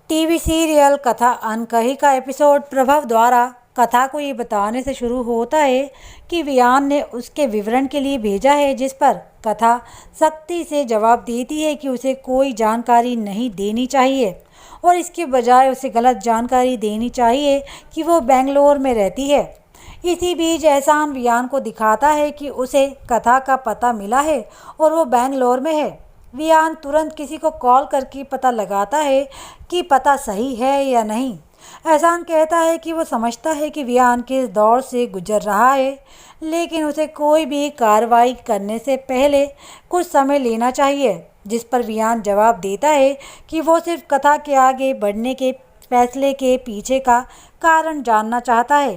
TV serial कथा अनकही का एपिसोड प्रभव द्वारा कथा को ये बताने से शुरू होता है कि वियान ने उसके विवरण के लिए भेजा है, जिस पर कथा सख्ती से जवाब देती है कि उसे कोई जानकारी नहीं देनी चाहिए और इसके बजाय उसे गलत जानकारी देनी चाहिए कि वो बेंगलोर में रहती है। इसी बीच एहसान वियान को दिखाता है कि उसे कथा का पता मिला है और वो बेंगलोर में है। वियान तुरंत किसी को कॉल करके पता लगाता है कि पता सही है या नहीं। एहसान कहता है कि वो समझता है कि वियान किस दौर से गुजर रहा है, लेकिन उसे कोई भी कार्रवाई करने से पहले कुछ समय लेना चाहिए, जिस पर वियान जवाब देता है कि वो सिर्फ कथा के आगे बढ़ने के फैसले के पीछे का कारण जानना चाहता है।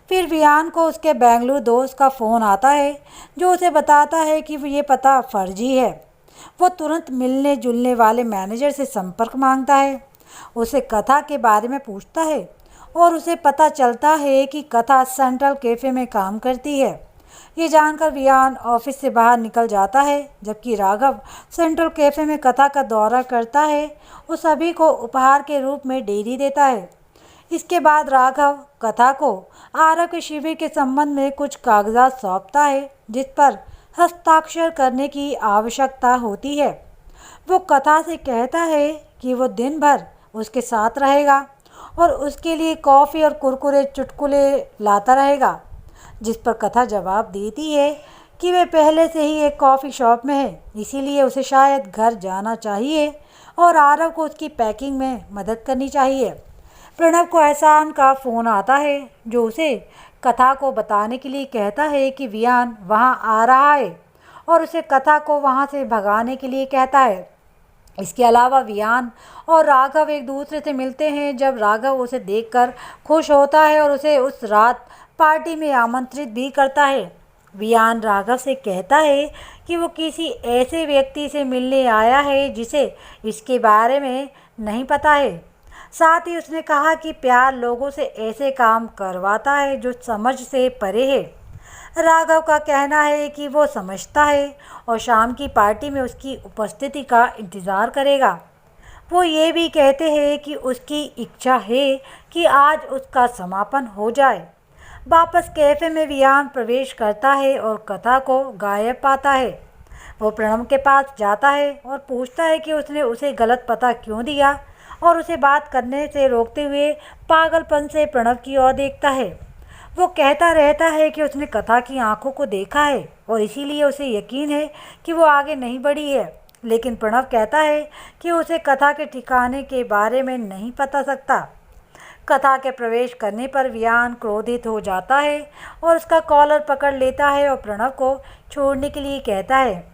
फिर वियान को उसके बेंगलुरु दोस्त का फ़ोन आता है, जो उसे बताता है कि ये पता फर्जी है। वो तुरंत मिलने जुलने वाले मैनेजर से संपर्क मांगता है, उसे कथा के बारे में पूछता है और उसे पता चलता है कि कथा सेंट्रल कैफ़े में काम करती है। ये जानकर वियान ऑफिस से बाहर निकल जाता है, जबकि राघव सेंट्रल कैफ़े में कथा का दौरा करता है और सभी को उपहार के रूप में डेयरी देता है। इसके बाद राघव कथा को आरव के शिविर के संबंध में कुछ कागजात सौंपता है, जिस पर हस्ताक्षर करने की आवश्यकता होती है। वो कथा से कहता है कि वो दिन भर उसके साथ रहेगा और उसके लिए कॉफ़ी और कुरकुरे चुटकुले लाता रहेगा, जिस पर कथा जवाब देती है कि वे पहले से ही एक कॉफ़ी शॉप में है, इसीलिए उसे शायद घर जाना चाहिए और आरव को उसकी पैकिंग में मदद करनी चाहिए। प्रणव को एहसान का फ़ोन आता है, जो उसे कथा को बताने के लिए कहता है कि वियान वहां आ रहा है और उसे कथा को वहां से भगाने के लिए कहता है। इसके अलावा वियान और राघव एक दूसरे से मिलते हैं, जब राघव उसे देखकर खुश होता है और उसे उस रात पार्टी में आमंत्रित भी करता है। वियान राघव से कहता है कि वो किसी ऐसे व्यक्ति से मिलने आया है जिसे इसके बारे में नहीं पता है। साथ ही उसने कहा कि प्यार लोगों से ऐसे काम करवाता है जो समझ से परे है। राघव का कहना है कि वो समझता है और शाम की पार्टी में उसकी उपस्थिति का इंतज़ार करेगा। वो ये भी कहते हैं कि उसकी इच्छा है कि आज उसका समापन हो जाए। वापस कैफ़े में वियान प्रवेश करता है और कथा को गायब पाता है। वो प्रणव के पास जाता है और पूछता है कि उसने उसे गलत पता क्यों दिया और उसे बात करने से रोकते हुए पागलपन से प्रणव की ओर देखता है। वो कहता रहता है कि उसने कथा की आंखों को देखा है और इसीलिए उसे यकीन है कि वो आगे नहीं बढ़ी है, लेकिन प्रणव कहता है कि उसे कथा के ठिकाने के बारे में नहीं पता सकता। कथा के प्रवेश करने पर वियान क्रोधित हो जाता है और उसका कॉलर पकड़ लेता है और प्रणव को छोड़ने के लिए कहता है।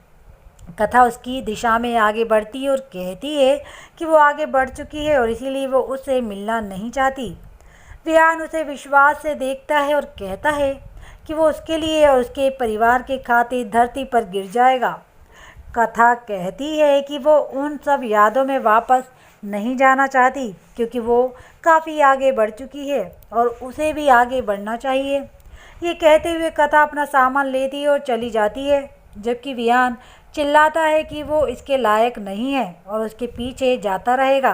कथा उसकी दिशा में आगे बढ़ती है और कहती है कि वो आगे बढ़ चुकी है और इसीलिए वो उससे मिलना नहीं चाहती। वियान उसे विश्वास से देखता है और कहता है कि वो उसके लिए और उसके परिवार के खातिर धरती पर गिर जाएगा। कथा कहती है कि वो उन सब यादों में वापस नहीं जाना चाहती, क्योंकि वो काफ़ी आगे बढ़ चुकी है और उसे भी आगे बढ़ना चाहिए। ये कहते हुए कथा अपना सामान लेती है और चली जाती है, जबकि वियान चिल्लाता है कि वो इसके लायक नहीं है और उसके पीछे जाता रहेगा।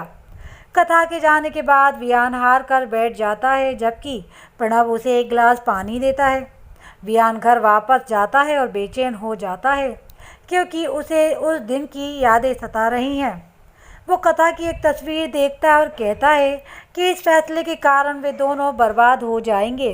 कथा के जाने के बाद वियान हार कर बैठ जाता है, जबकि प्रणव उसे एक गिलास पानी देता है। वियान घर वापस जाता है और बेचैन हो जाता है, क्योंकि उसे उस दिन की यादें सता रही हैं। वो कथा की एक तस्वीर देखता है और कहता है कि इस फैसले के कारण वे दोनों बर्बाद हो जाएंगे।